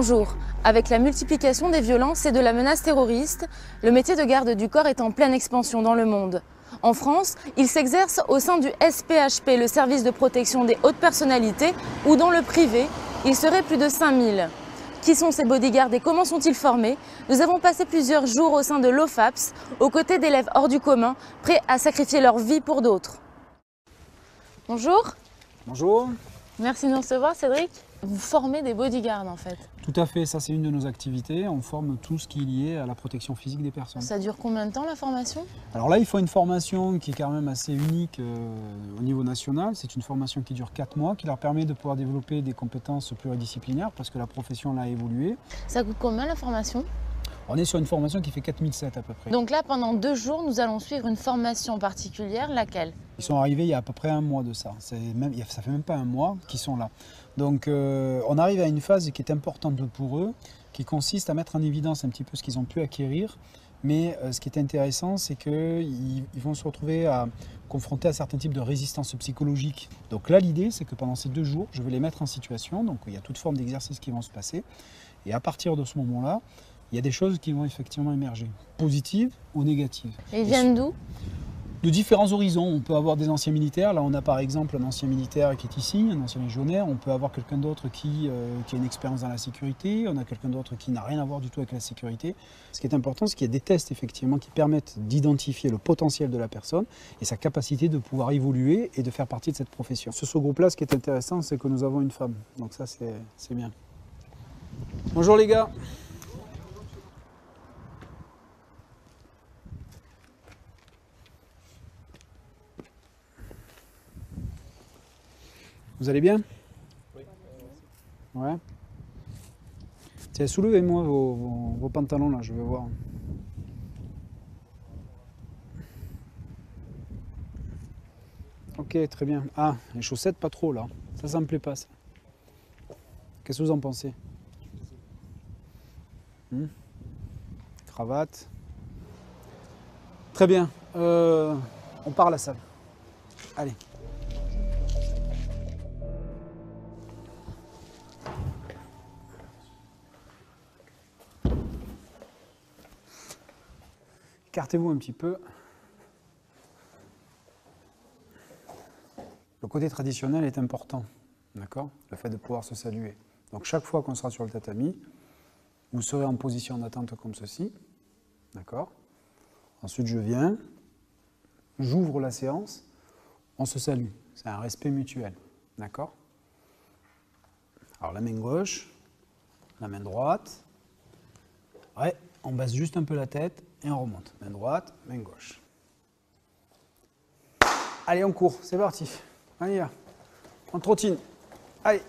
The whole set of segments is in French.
Bonjour. Avec la multiplication des violences et de la menace terroriste, le métier de garde du corps est en pleine expansion dans le monde. En France, il s'exerce au sein du SPHP, le service de protection des hautes personnalités, ou dans le privé, il serait plus de 5000. Qui sont ces bodyguards et comment sont-ils formés? Nous avons passé plusieurs jours au sein de l'OFAPS, aux côtés d'élèves hors du commun, prêts à sacrifier leur vie pour d'autres. Bonjour. Bonjour. Merci de nous recevoir, Cédric. Vous formez des bodyguards en fait. Tout à fait, ça c'est une de nos activités. On forme tout ce qui est lié à la protection physique des personnes. Ça dure combien de temps la formation? Alors là, il faut une formation qui est quand même assez unique au niveau national. C'est une formation qui dure 4 mois, qui leur permet de pouvoir développer des compétences pluridisciplinaires parce que la profession a évolué. Ça coûte combien la formation? On est sur une formation qui fait 4007 à peu près. Donc là, pendant 2 jours, nous allons suivre une formation particulière, laquelle? Ils sont arrivés il y a à peu près un mois de ça. Ça fait même pas un mois qu'ils sont là. Donc on arrive à une phase qui est importante pour eux, qui consiste à mettre en évidence un petit peu ce qu'ils ont pu acquérir. Mais ce qui est intéressant, c'est qu'ils vont se retrouver confrontés à certains types de résistance psychologique. Donc là, l'idée, c'est que pendant ces 2 jours, je vais les mettre en situation. Donc il y a toute forme d'exercices qui vont se passer. Et à partir de ce moment-là, il y a des choses qui vont effectivement émerger, positives ou négatives. Et ils viennent d'où? De différents horizons. On peut avoir des anciens militaires. Là, on a par exemple un ancien militaire qui est ici, un ancien légionnaire. On peut avoir quelqu'un d'autre qui a une expérience dans la sécurité. On a quelqu'un d'autre qui n'a rien à voir du tout avec la sécurité. Ce qui est important, c'est qu'il y a des tests effectivement qui permettent d'identifier le potentiel de la personne et sa capacité de pouvoir évoluer et de faire partie de cette profession. Sur ce groupe-là, ce qui est intéressant, c'est que nous avons une femme. Donc ça, c'est bien. Bonjour les gars. Vous allez bien? Oui. Ouais. Tiens, soulevez-moi vos pantalons là, je veux voir. Ok, très bien. Ah, les chaussettes pas trop là. Ça me plaît pas ça. Qu'est-ce que vous en pensez? Cravate. Très bien. On part à la salle. Allez. Écartez-vous un petit peu. Le côté traditionnel est important, d'accord? Le fait de pouvoir se saluer. Donc chaque fois qu'on sera sur le tatami, vous serez en position d'attente comme ceci, d'accord? Ensuite je viens, j'ouvre la séance, on se salue. C'est un respect mutuel, d'accord? Alors la main gauche, la main droite, ouais, on baisse juste un peu la tête. Et on remonte. Main droite, main gauche. Allez, on court. C'est parti. Allez, là. On trottine. Allez.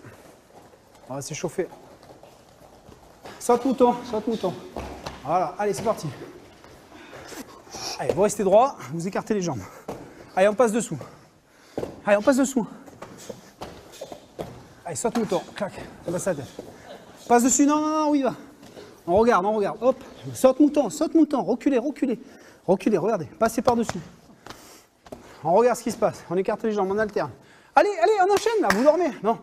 On va s'échauffer. Saute mouton, saute mouton. Voilà. Allez, c'est parti. Allez, vous restez droit. Vous écartez les jambes. Allez, on passe dessous. Allez, on passe dessous. Allez, saute mouton. Clac. On passe la tête. Passe dessus. Non, non, non. Où il va? On regarde, on regarde. Hop. Saute mouton, reculez, reculez. Reculez, regardez. Passez par-dessus. On regarde ce qui se passe. On écarte les jambes, on alterne. Allez, allez, on enchaîne là, vous dormez. Non.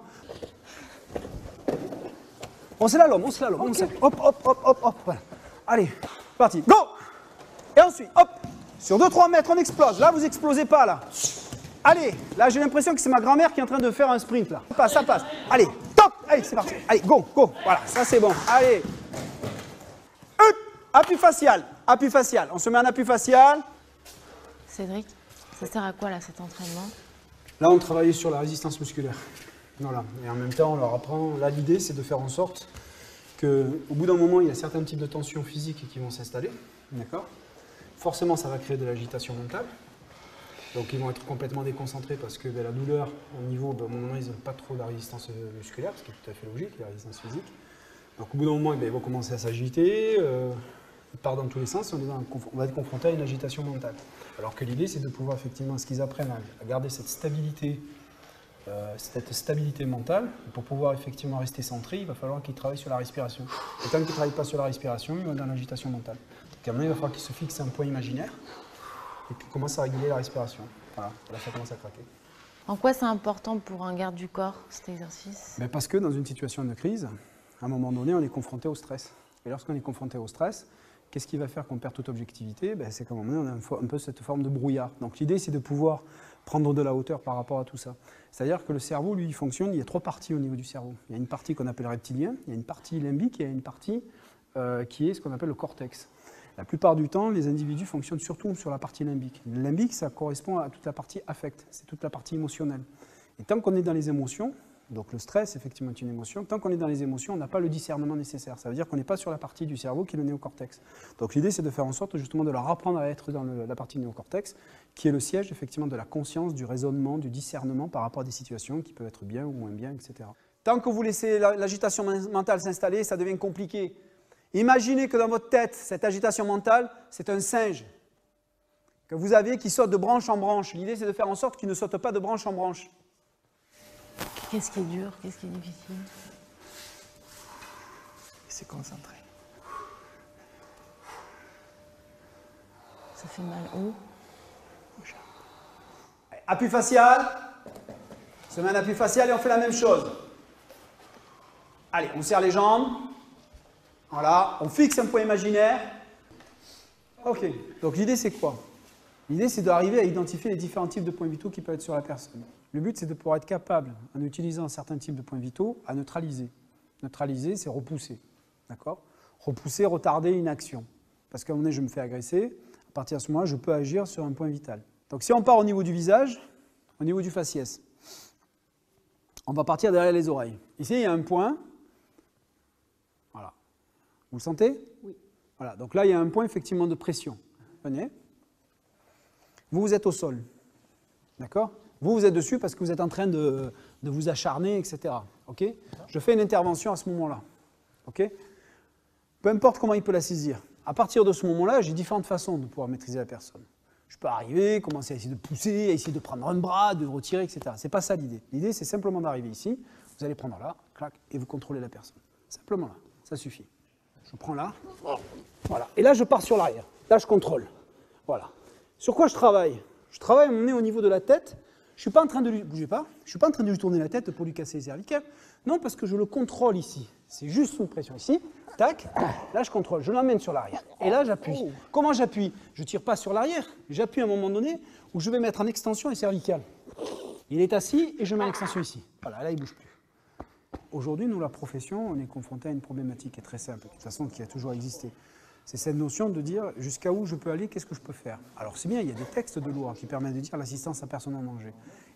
On slalom, on slalom. Okay. On slalom. Hop, hop, hop, hop, hop. Voilà. Allez, parti. Go! Et ensuite, hop. Sur 2-3 mètres, on explose. Là, vous explosez pas, là. Allez, là, j'ai l'impression que c'est ma grand-mère qui est en train de faire un sprint, là. Ça passe, ça passe. Allez, top. Allez, c'est parti. Allez, go, go. Voilà, ça c'est bon. Allez. Appui facial, appui facial. On se met en appui facial. Cédric, ça sert à quoi là cet entraînement? Là, on travaille sur la résistance musculaire. Voilà. Et en même temps, on leur apprend. Là, l'idée, c'est de faire en sorte qu'au bout d'un moment, il y a certains types de tensions physiques qui vont s'installer. D'accord? Forcément, ça va créer de l'agitation mentale. Donc, ils vont être complètement déconcentrés parce que la douleur, au niveau, au moment, ils n'ont pas trop de résistance musculaire, ce qui est tout à fait logique, la résistance physique. Donc, au bout d'un moment, ils vont commencer à s'agiter. Ils partent dans tous les sens, on va être confronté à une agitation mentale. Alors que l'idée, c'est de pouvoir effectivement, ce qu'ils apprennent à garder cette stabilité mentale. Et pour pouvoir effectivement rester centré, il va falloir qu'ils travaillent sur la respiration. Et tant qu'ils ne travaillent pas sur la respiration, ils vont dans l'agitation mentale. Donc à un moment, il va falloir qu'ils se fixent un point imaginaire et qu'ils commencent à réguler la respiration. Voilà, là ça commence à craquer. En quoi c'est important pour un garde du corps, cet exercice? Parce que dans une situation de crise, à un moment donné, on est confronté au stress. Et lorsqu'on est confronté au stress, qu'est-ce qui va faire qu'on perd toute objectivité? C'est qu'à un moment donné, on a un peu cette forme de brouillard. Donc l'idée, c'est de pouvoir prendre de la hauteur par rapport à tout ça. C'est-à-dire que le cerveau, lui, il fonctionne, il y a 3 parties au niveau du cerveau. Il y a une partie qu'on appelle reptilien, il y a une partie limbique et il y a une partie qui est ce qu'on appelle le cortex. La plupart du temps, les individus fonctionnent surtout sur la partie limbique. Le limbique, ça correspond à toute la partie affect, c'est toute la partie émotionnelle. Et tant qu'on est dans les émotions, donc le stress, effectivement, est une émotion, tant qu'on est dans les émotions, on n'a pas le discernement nécessaire. Ça veut dire qu'on n'est pas sur la partie du cerveau qui est le néocortex. Donc l'idée, c'est de faire en sorte justement de leur apprendre à être dans la partie néocortex, qui est le siège, effectivement, de la conscience, du raisonnement, du discernement par rapport à des situations qui peuvent être bien ou moins bien, etc. Tant que vous laissez l'agitation mentale s'installer, ça devient compliqué. Imaginez que dans votre tête, cette agitation mentale, c'est un singe que vous avez qui saute de branche en branche. L'idée, c'est de faire en sorte qu'il ne saute pas de branche en branche. Qu'est-ce qui est dur? Qu'est-ce qui est difficile? C'est concentré. Ça fait mal où? Appui facial. Se met un appui facial et on fait la même chose. Allez, on serre les jambes. Voilà, on fixe un point imaginaire. Ok, donc l'idée c'est quoi? L'idée c'est d'arriver à identifier les différents types de points vitaux qui peuvent être sur la personne. Le but c'est de pouvoir être capable, en utilisant certains types de points vitaux, à neutraliser. Neutraliser, c'est repousser. D'accord? Repousser, retarder une action. Parce qu'à un moment donné, je me fais agresser, à partir de ce moment-là, je peux agir sur un point vital. Donc si on part au niveau du visage, au niveau du faciès, on va partir derrière les oreilles. Ici, il y a un point. Voilà. Vous le sentez? Oui. Voilà, donc là, il y a un point effectivement de pression. Venez. Vous êtes au sol. D'accord? Vous êtes dessus parce que vous êtes en train de vous acharner, etc. Ok? Je fais une intervention à ce moment-là. Ok? Peu importe comment il peut la saisir. À partir de ce moment-là, j'ai différentes façons de pouvoir maîtriser la personne. Je peux arriver, commencer à essayer de pousser, à essayer de prendre un bras, de retirer, etc. Ce n'est pas ça l'idée. L'idée, c'est simplement d'arriver ici. Vous allez prendre là, clac, et vous contrôlez la personne. Simplement là. Ça suffit. Je prends là. Voilà. Et là, je pars sur l'arrière. Là, je contrôle. Voilà. Sur quoi je travaille? Je travaille à mon nez au niveau de la tête. Je ne suis pas en train de lui... Bougez pas. Je ne suis pas en train de lui tourner la tête pour lui casser les cervicales. Non, parce que je le contrôle ici. C'est juste sous pression ici. Tac. Là, je contrôle. Je l'emmène sur l'arrière. Et là, j'appuie. Comment j'appuie? Je ne tire pas sur l'arrière. J'appuie à un moment donné où je vais mettre en extension les cervicales. Il est assis et je mets l'extension ici. Voilà, là, il ne bouge plus. Aujourd'hui, nous, la profession, on est confronté à une problématique qui est très simple, de toute façon, qui a toujours existé. C'est cette notion de dire jusqu'à où je peux aller, qu'est-ce que je peux faire. Alors c'est bien, il y a des textes de loi qui permettent de dire l'assistance à personne en danger.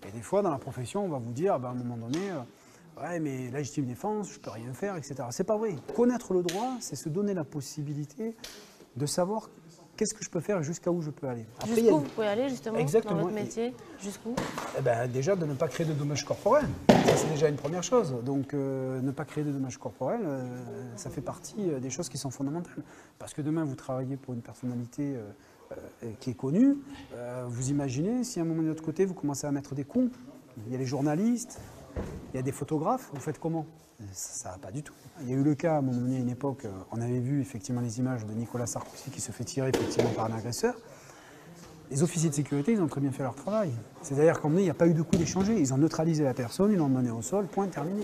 Et des fois, dans la profession, on va vous dire, à un moment donné, ouais, mais légitime défense, je peux rien faire, etc. C'est pas vrai. Connaître le droit, c'est se donner la possibilité de savoir qu'est-ce que je peux faire et jusqu'à où je peux aller. Jusqu'où vous pouvez aller, justement, exactement, dans votre métier? Jusqu'où? Déjà, de ne pas créer de dommages corporels. Ça, c'est déjà une première chose. Donc, ne pas créer de dommages corporels, ça fait partie des choses qui sont fondamentales. Parce que demain, vous travaillez pour une personnalité qui est connue. Vous imaginez, si à un moment de l'autre côté, vous commencez à mettre des coups, il y a les journalistes, il y a des photographes, vous faites comment? Ça ne va pas du tout. Il y a eu le cas, à un moment donné, à une époque, on avait vu effectivement les images de Nicolas Sarkozy qui se fait tirer effectivement par un agresseur. Les officiers de sécurité, ils ont très bien fait leur travail. C'est-à-dire qu'à un moment donné, il n'y a pas eu de coup d'échanger. Ils ont neutralisé la personne, ils l'ont emmené au sol, point, terminé.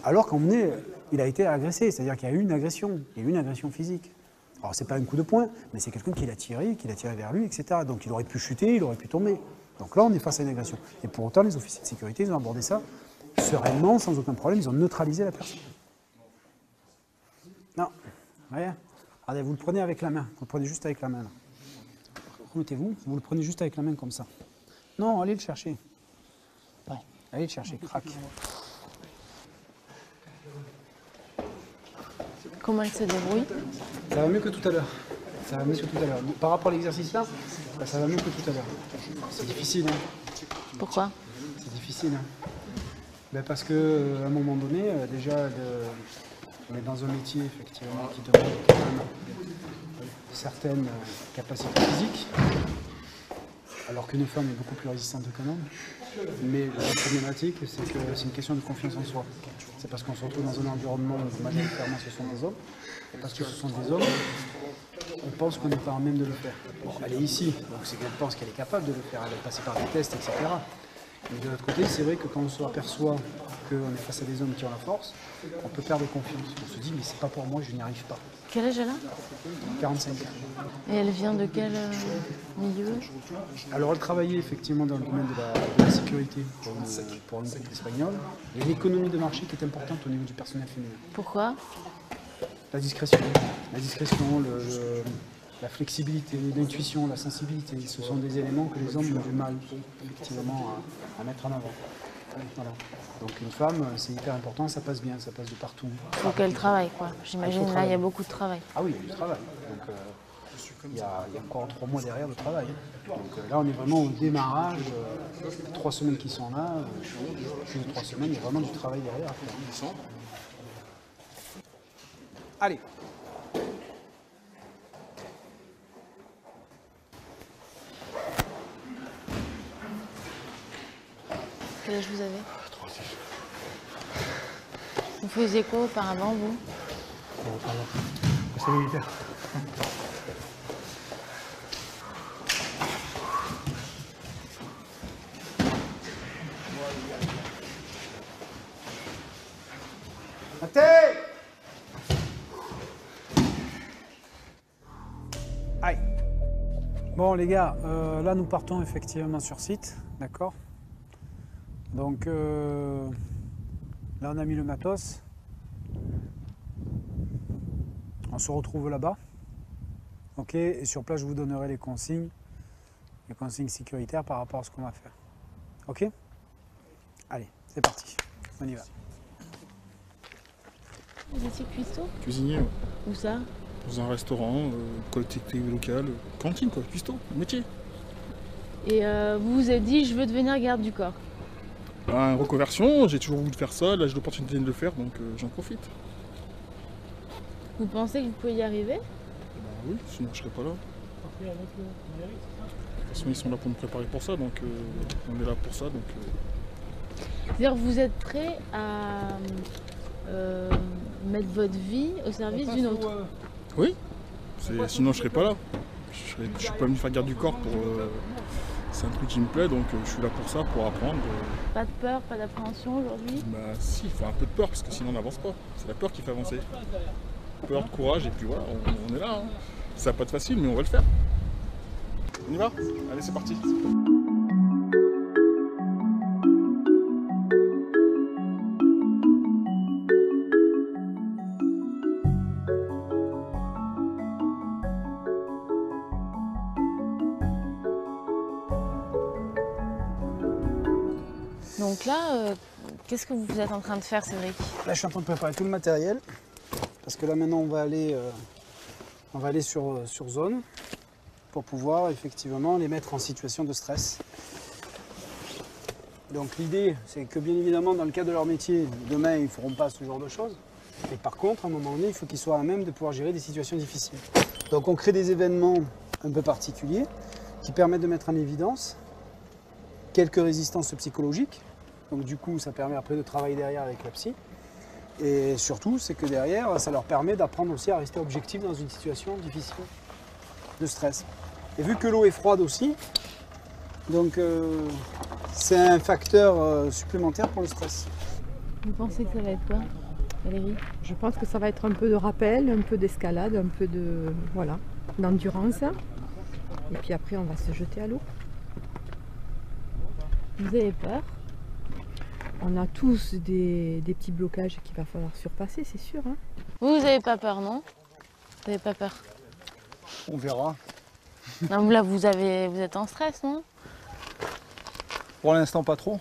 Alors qu'à un moment donné, il a été agressé. C'est-à-dire qu'il y a eu une agression. Il y a eu une agression physique. Alors, ce n'est pas un coup de poing, mais c'est quelqu'un qui l'a tiré vers lui, etc. Donc, il aurait pu chuter, il aurait pu tomber. Donc là, on est face à une agression. Et pour autant, les officiers de sécurité, ils ont abordé ça sereinement, sans aucun problème. Ils ont neutralisé la personne. Non, rien. Regardez, vous le prenez avec la main. Vous le prenez juste avec la main, là. Remettez-vous, vous le prenez juste avec la main comme ça. Non, allez le chercher. Ouais. Allez le chercher, crac. Comment il se débrouille? Ça va mieux que tout à l'heure. Ça va mieux que tout à l'heure. Par rapport à l'exercice là, ça va mieux que tout à l'heure. C'est difficile. Hein. Pourquoi? C'est difficile. Hein. Parce qu'à un moment donné, déjà, on est dans un métier effectivement qui demande quand même certaines capacités physiques, alors qu'une femme est beaucoup plus résistante qu'un homme. Mais la problématique, c'est que c'est une question de confiance en soi. C'est parce qu'on se retrouve dans un environnement où majoritairement ce sont des hommes, et parce que ce sont des hommes, on pense qu'on n'est pas en même de le faire. Bon, elle est ici, donc c'est qu'elle pense qu'elle est capable de le faire, elle est passée par des tests, etc. Mais de l'autre côté, c'est vrai que quand on se aperçoit qu'on est face à des hommes qui ont la force, on peut perdre confiance. On se dit, mais c'est pas pour moi, je n'y arrive pas. Quel âge elle a? 45 ans. Et elle vient de quel milieu? Alors, elle travaillait effectivement dans le domaine de la sécurité pour un groupe espagnol. Il y a l'économie de marché qui est importante au niveau du personnel féminin. Pourquoi? La discrétion, la flexibilité, l'intuition, la sensibilité, ce sont des éléments que les hommes ont du mal effectivement à mettre en avant. Voilà. Donc une femme, c'est hyper important, ça passe bien, ça passe de partout. Il faut qu'elle travaille, quoi. J'imagine là, il y a beaucoup de travail. Ah oui, il y a du travail. Donc il y a encore 3 mois derrière de travail. Donc là, on est vraiment au démarrage. 3 semaines qui sont là, plus de 3 semaines, il y a vraiment du travail derrière. Allez. Quel âge vous avez? 36. Vous faisiez quoi auparavant, vous? C'est militaire. Aïe. Bon les gars, là nous partons effectivement sur site, d'accord? Donc là on a mis le matos. On se retrouve là-bas. Ok, et sur place je vous donnerai les consignes sécuritaires par rapport à ce qu'on va faire. Ok? Allez, c'est parti, on y va. Vous étiez cuistot? Cuisinier, ouais. Où ça? Dans un restaurant, collectivité locale, cantine quoi, cuistot, métier. Et vous vous êtes dit, je veux devenir garde du corps? Ben, reconversion, j'ai toujours voulu faire ça, là j'ai l'opportunité de le faire donc j'en profite. Vous pensez que vous pouvez y arriver? Ben oui, sinon je serais pas là. De toute façon ils sont là pour me préparer pour ça, donc on est là pour ça. C'est-à-dire vous êtes prêt à mettre votre vie au service d'une autre? Oui, sinon je serais pas là. Je suis pas venu faire garde du corps pour... c'est un truc qui me plaît, donc je suis là pour ça, pour apprendre. Pas de peur, pas d'appréhension aujourd'hui? Bah si, il faut un peu de peur, parce que sinon on n'avance pas. C'est la peur qui fait avancer. Peur, de courage, et puis voilà, on est là. Hein. Ça va pas être facile, mais on va le faire. On y va? Allez, c'est parti. Donc là, qu'est-ce que vous êtes en train de faire, Cédric? Là je suis en train de préparer tout le matériel. Parce que là maintenant on va aller sur zone pour pouvoir effectivement les mettre en situation de stress. Donc l'idée c'est que bien évidemment dans le cadre de leur métier, demain ils ne feront pas ce genre de choses. Et par contre à un moment donné il faut qu'ils soient à même de pouvoir gérer des situations difficiles. Donc on crée des événements un peu particuliers qui permettent de mettre en évidence quelques résistances psychologiques. Donc du coup ça permet après de travailler derrière avec la psy. Et surtout, c'est que derrière, ça leur permet d'apprendre aussi à rester objectif dans une situation difficile de stress. Et vu que l'eau est froide aussi, donc c'est un facteur supplémentaire pour le stress. Vous pensez que ça va être quoi, Valérie? Je pense que ça va être un peu de rappel, un peu d'escalade, un peu de voilà, d'endurance. Et puis après, on va se jeter à l'eau. Vous avez peur? On a tous des petits blocages qu'il va falloir surpasser, c'est sûr. Hein. Vous n'avez pas peur, non? Vous n'avez pas peur? On verra. Non, là, vous êtes en stress, non? Pour l'instant, pas trop.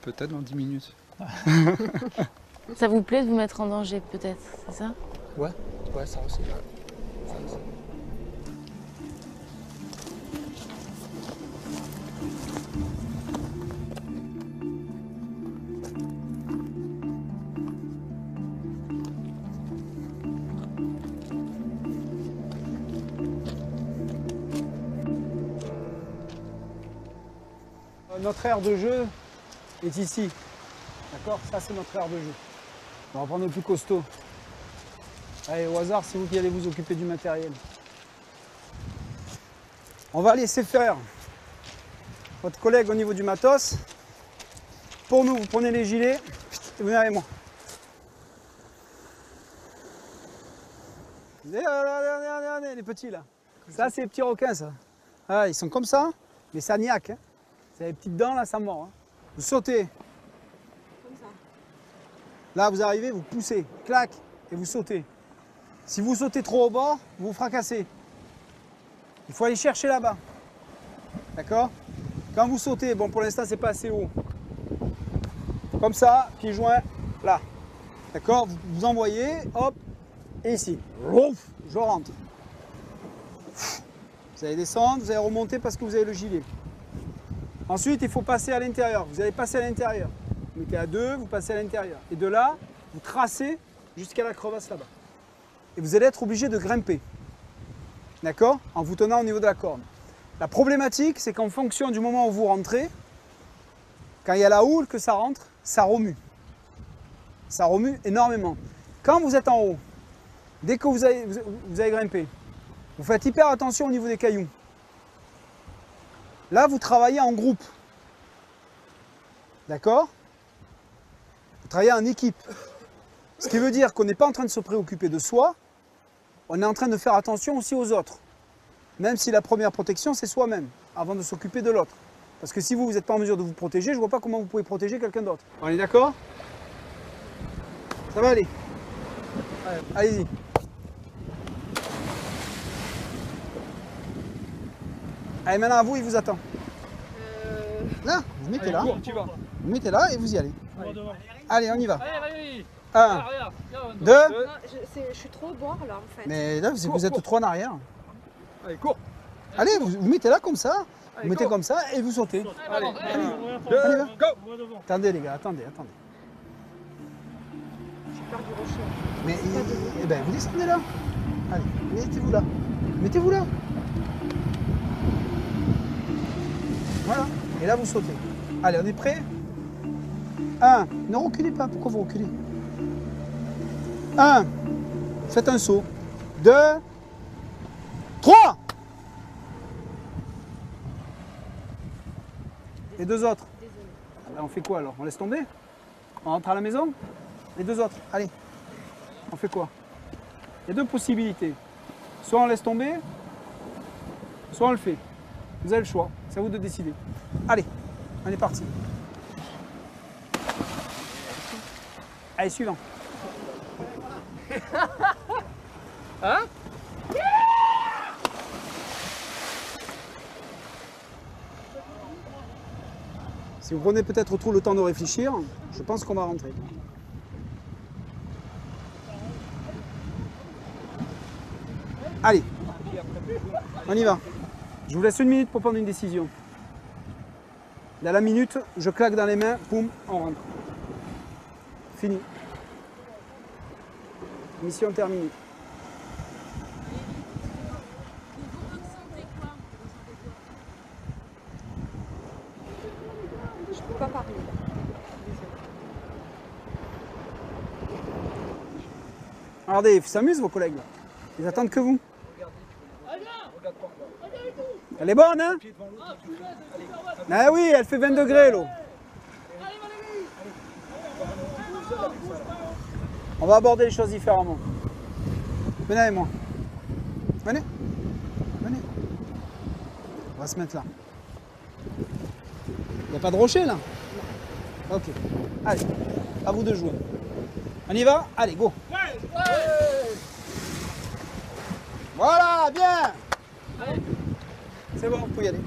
Peut-être dans 10 minutes. Ça vous plaît de vous mettre en danger, peut-être, c'est ça? Ouais, ça aussi. Notre aire de jeu est ici. D'accord? Ça, c'est notre aire de jeu. On va prendre le plus costaud. Allez, au hasard, c'est vous qui allez vous occuper du matériel. On va laisser faire votre collègue au niveau du matos. Pour nous, vous prenez les gilets et vous venez avec moi. Les petits là. Ça, c'est les petits requins, ça. Ah, ils sont comme ça, mais ça niaque. Hein. C'est les petites dents là, ça mord. Hein. Vous sautez. Comme ça. Là, vous arrivez, vous poussez, clac, et vous sautez. Si vous sautez trop au bord, vous vous fracassez. Il faut aller chercher là-bas. D'accord? Quand vous sautez, bon, pour l'instant, c'est pas assez haut. Comme ça, pieds joints, là. D'accord? Vous envoyez, hop, et ici. Je rentre. Vous allez descendre, vous allez remonter parce que vous avez le gilet. Ensuite, il faut passer à l'intérieur. Vous allez passer à l'intérieur. Vous mettez à deux, vous passez à l'intérieur. Et de là, vous tracez jusqu'à la crevasse là-bas. Et vous allez être obligé de grimper. D'accord? En vous tenant au niveau de la corde. La problématique, c'est qu'en fonction du moment où vous rentrez, quand il y a la houle que ça rentre, ça remue. Ça remue énormément. Quand vous êtes en haut, dès que vous avez grimpé, vous faites hyper attention au niveau des cailloux. Là, vous travaillez en groupe. D'accord? Vous travaillez en équipe. Ce qui veut dire qu'on n'est pas en train de se préoccuper de soi, on est en train de faire attention aussi aux autres. Même si la première protection, c'est soi-même, avant de s'occuper de l'autre. Parce que si vous n'êtes pas en mesure de vous protéger, je ne vois pas comment vous pouvez protéger quelqu'un d'autre. On est d'accord? Ça va aller? Allez-y. Allez, maintenant à vous, il vous attend. Là, vous mettez là. Vous mettez là et vous y allez. Allez, on y va. Allez. 1, 2. Je suis trop au bord là en fait. Mais là, vous êtes trop en arrière. Allez, cours. Allez, vous mettez là comme ça. Allez, Vous mettez cours. comme ça et vous sautez. Allez, Allez. 2, Allez, va. go. Attendez les gars, attendez. J'ai peur du rocher. Mais eh ben, vous descendez là. Allez, mettez-vous là. Mettez-vous là. Voilà. Et là, vous sautez. Allez, on est prêt? 1. Ne reculez pas. Pourquoi vous reculez? 1. Faites un saut. 2. 3. Les deux autres. Ah ben, on fait quoi alors? On laisse tomber? On rentre à la maison? Les deux autres. Allez. On fait quoi? Il y a deux possibilités. Soit on laisse tomber, soit on le fait. Vous avez le choix. C'est à vous de décider. Allez, on est parti. Allez, suivant. Hein? Si vous prenez peut-être trop le temps de réfléchir, je pense qu'on va rentrer. Allez, on y va. Je vous laisse 1 minute pour prendre une décision. Dans la minute, je claque dans les mains, boum, on rentre. Fini. Mission terminée. Je peux pas parler. Regardez, ils s'amusent vos collègues. Ils attendent que vous. Elle est bonne, hein? Ah oui, elle fait 20 degrés, l'eau. On va aborder les choses différemment. Venez avec moi. Venez. Venez. On va se mettre là. Il n'y a pas de rocher, là? Ok. Allez, à vous de jouer. On y va? Allez, go. Voilà, bien. C'est bon, vous pouvez y aller.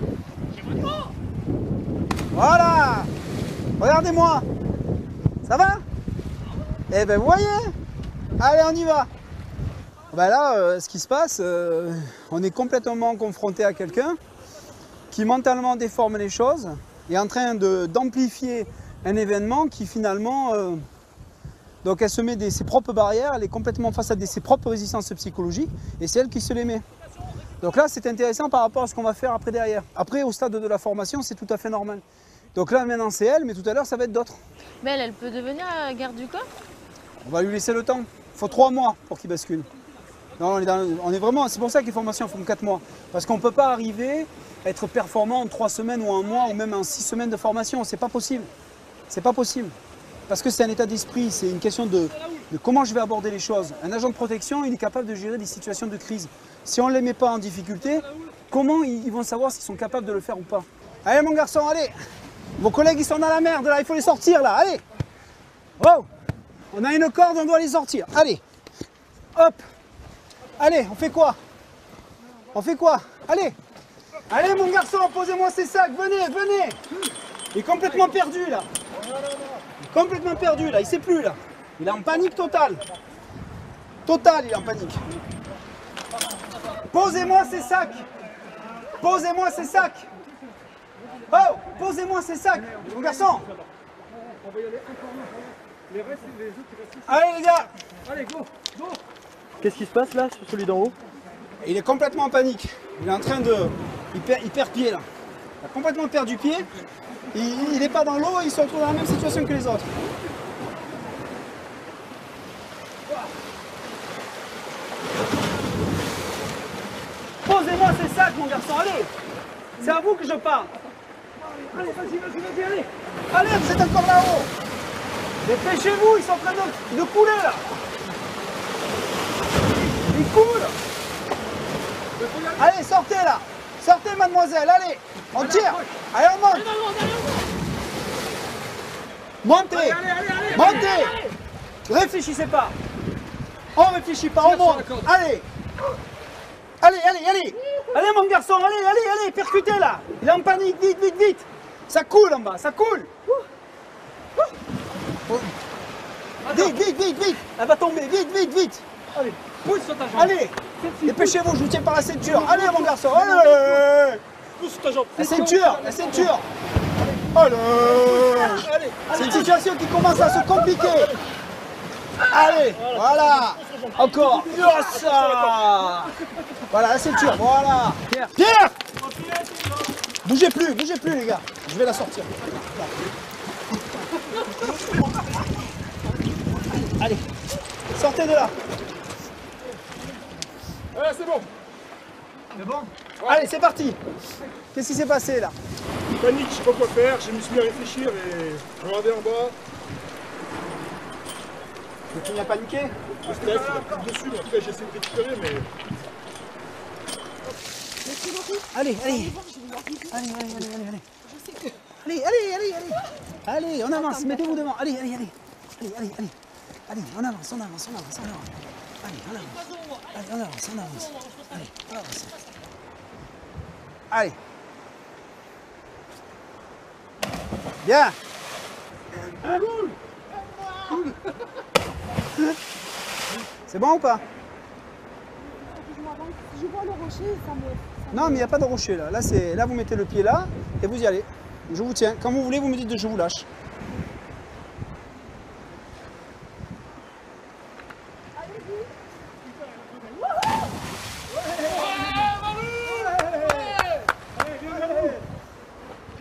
Voilà. Regardez-moi. Ça va? Eh ben, vous voyez? Allez, on y va. Ben là, ce qui se passe, on est complètement confronté à quelqu'un qui mentalement déforme les choses et est en train d'amplifier un événement qui finalement... donc elle se met ses propres barrières, elle est complètement face à ses propres résistances psychologiques et c'est elle qui se les met. Donc là, c'est intéressant par rapport à ce qu'on va faire après derrière. Après, au stade de la formation, c'est tout à fait normal. Donc là, maintenant, c'est elle, mais tout à l'heure, ça va être d'autres. Mais elle peut devenir garde du corps? On va lui laisser le temps. Il faut 3 mois pour qu'il bascule. Non, on est vraiment, c'est pour ça que les formations font 4 mois. Parce qu'on ne peut pas arriver être performant en 3 semaines ou 1 mois ou même en 6 semaines de formation. C'est pas possible. C'est pas possible. Parce que c'est un état d'esprit, c'est une question de comment je vais aborder les choses. Un agent de protection, il est capable de gérer des situations de crise. Si on ne les met pas en difficulté, comment ils vont savoir s'ils sont capables de le faire ou pas? Allez mon garçon, allez! Vos collègues ils sont dans la merde là, il faut les sortir là, allez! Oh! On a une corde, on doit les sortir. Allez! Hop! Allez, on fait quoi? On fait quoi? Allez! Allez mon garçon, posez-moi ces sacs, venez, venez! Il est complètement perdu là. Il est complètement perdu là, il sait plus là. Il est en panique totale. Total, il est en panique. Posez-moi ces sacs. Posez-moi ces sacs. Oh, posez-moi ces sacs, mon garçon. Allez les gars. Allez, go, go. Qu'est-ce qui se passe là sur celui d'en haut? Il est complètement en panique. Il est en train de... Il perd pied là. Il a complètement perdu pied. Il n'est pas dans l'eau, il se retrouve dans la même situation que les autres. Posez-moi ces sacs, mon garçon, allez! C'est à vous que je parle. Allez, vas-y, allez. Allez, vous êtes encore là-haut. Dépêchez-vous, ils sont en train de couler là. Ils coulent. Allez, sortez là. Sortez, mademoiselle, allez. On tire. Allez, on monte. Montez. Montez. Réfléchissez pas. On réfléchit pas, on monte. Allez. Allez, allez, allez. Allez, mon garçon, allez, percutez là. Il est en panique, vite, vite, vite. Ça coule en bas, ça coule. Vite, vite, vite, vite. Elle va tomber, vite, vite, vite. Allez, pousse sur ta jambe. Allez, dépêchez-vous, je vous tiens par la ceinture. Allez, mon garçon, allez. Pousse sur ta jambe. La ceinture, la ceinture. Allez. C'est une situation qui commence à se compliquer. Allez, voilà. Encore. Yes. Voilà, la ceinture, voilà. Pierre. Bougez plus les gars. Je vais la sortir. Allez, sortez de là. Ouais, c'est bon. C'est bon? Allez, c'est parti. Qu'est-ce qui s'est passé là? Panique, je sais pas quoi faire, je me suis mis à réfléchir et je regardais en bas. Tu m'as paniqué? Le stress, il a pris dessus, mais après j'essaie de récupérer, mais... Allez, allez. Allez, on avance, mettez-vous devant. Allez, on avance. Allez, on avance. Allez. Bien. C'est bon ou pas? Je vois le rocher, ça me... Non, mais il n'y a pas de rocher là. Là, vous mettez le pied là et vous y allez. Je vous tiens. Quand vous voulez, vous me dites de je vous lâche.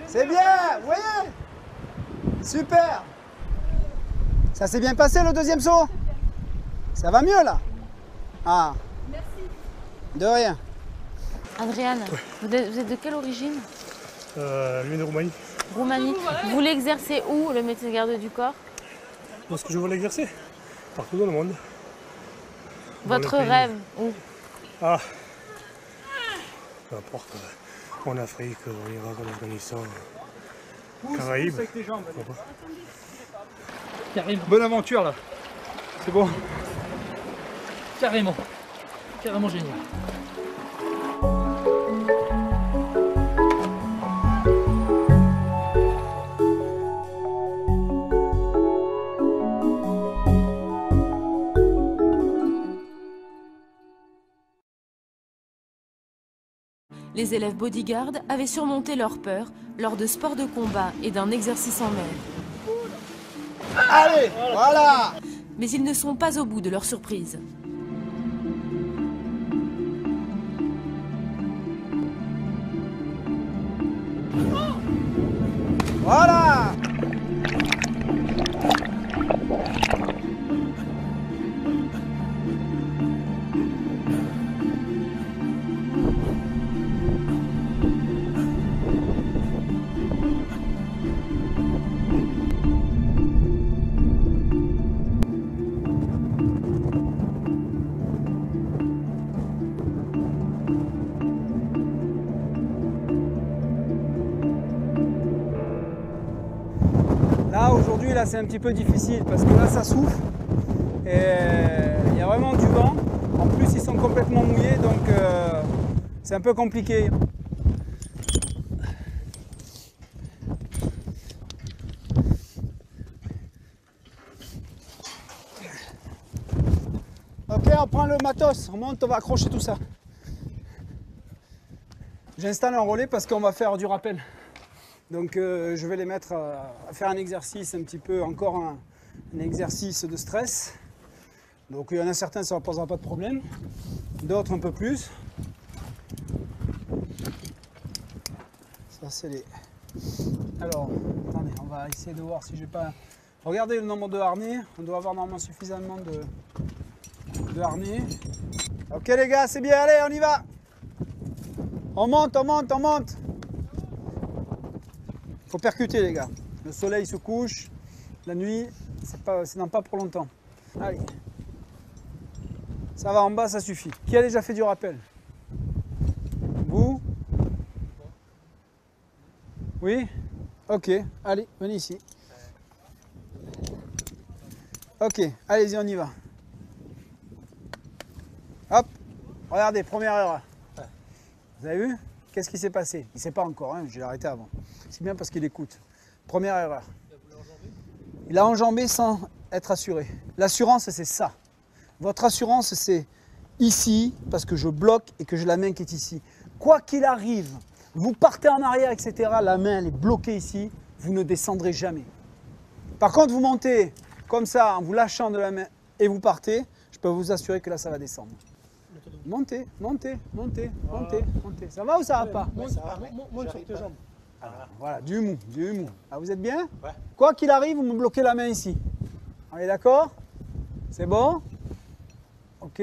C'est bien, vous voyez? Super. Ça s'est bien passé le deuxième saut? Ça va mieux là? Ah. Merci. De rien. Adriane, vous êtes de quelle origine? Je viens de Roumanie. Roumanie. Vous voulez exercer où le métier de garde du corps? Est-ce que je veux l'exercer? Partout dans le monde. Votre rêve où? Ah, peu importe. En Afrique, en Irak, en Afghanistan, Caraïbes. Avec tes jambes. Carrément. Bonne aventure là. C'est bon. Carrément. Carrément génial. Les élèves bodyguards avaient surmonté leur peur lors de sports de combat et d'un exercice en mer. Allez, voilà. Mais ils ne sont pas au bout de leur surprise. Voilà. là, c'est un petit peu difficile parce que là, ça souffle. Et il y a vraiment du vent. En plus, ils sont complètement mouillés, donc c'est un peu compliqué. Ok, on prend le matos, on monte, on va accrocher tout ça. J'installe un relais parce qu'on va faire du rappel. Donc je vais les mettre à faire un exercice un petit peu, encore un exercice de stress. Donc il y en a certains, ça ne posera pas de problème. D'autres un peu plus. Ça c'est les... Alors, attendez, on va essayer de voir si j'ai pas... Regardez le nombre de harnais, on doit avoir normalement suffisamment de harnais. Ok les gars, c'est bien, allez, on y va. On monte, on monte, on monte. Faut percuter les gars. Le soleil se couche, la nuit, c'est dans pas pour longtemps. Allez. Ça va en bas, ça suffit. Qui a déjà fait du rappel? Vous? Oui? Ok, allez, venez ici. Ok, allez-y, on y va. Hop, regardez, première erreur. Vous avez vu? Qu'est-ce qui s'est passé? Il ne sait pas encore, hein, je l'ai arrêté avant. C'est bien parce qu'il écoute. Première erreur. Il a enjambé sans être assuré. L'assurance, c'est ça. Votre assurance, c'est ici, parce que je bloque et que j'ai la main qui est ici. Quoi qu'il arrive, vous partez en arrière, etc., la main elle est bloquée ici, vous ne descendrez jamais. Par contre, vous montez comme ça, en vous lâchant de la main, et vous partez, je peux vous assurer que là, ça va descendre. Montez, montez, montez, montez, montez. Ça va ou ça va pas? Monte sur tes jambes. Voilà, du mou, du mou. Ah, vous êtes bien? Ouais. Quoi qu'il arrive, vous me bloquez la main ici. On est d'accord? C'est bon? Ok.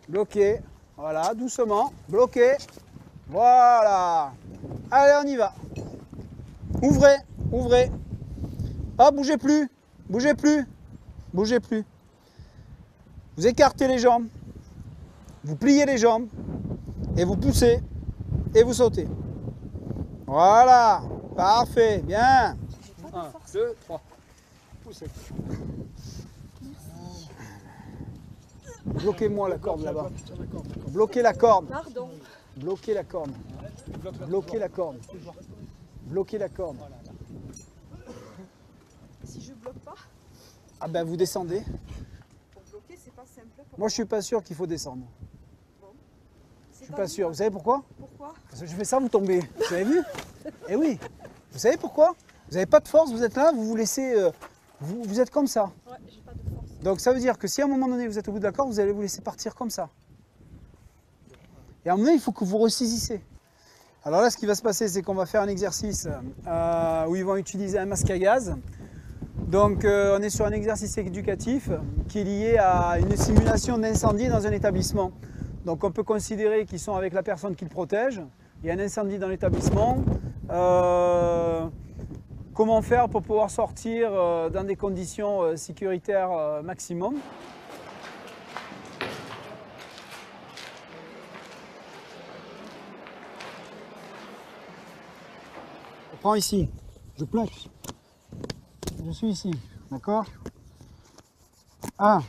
Bloqué. Voilà, doucement. Bloqué. Voilà. Allez, on y va. Ouvrez, ouvrez. Ah, bougez plus. Bougez plus. Bougez plus. Vous écartez les jambes. Vous pliez les jambes. Et vous poussez. Et vous sautez. Voilà. Parfait. Bien. 1, 2, 3. Poussez. Bloquez-moi la corde là-bas. Bloquez la corde. Pardon. Bloquez la corde. Bloquez la corde. Bloquez la corde. Si je bloque pas, Ah ben vous descendez. pour bloquer, c'est pas simple. Moi je suis pas sûr qu'il faut descendre. Je suis pas sûr. Vous savez pourquoi? Pourquoi? Parce que je fais ça, vous tombez. Vous avez vu? Eh oui. Vous savez pourquoi? Vous n'avez pas de force, vous êtes là, vous vous laissez... vous êtes comme ça. Ouais, j'ai pas de force. Donc ça veut dire que si à un moment donné vous êtes au bout de la corde, vous allez vous laisser partir comme ça. Et à un moment donné, il faut que vous ressaisissez. Alors là, ce qui va se passer, c'est qu'on va faire un exercice où ils vont utiliser un masque à gaz. Donc on est sur un exercice éducatif qui est lié à une simulation d'incendie dans un établissement. Donc on peut considérer qu'ils sont avec la personne qui le protège. Il y a un incendie dans l'établissement. Comment faire pour pouvoir sortir dans des conditions sécuritaires maximum. Je prends ici, je plaque. Je suis ici, d'accord? Ah,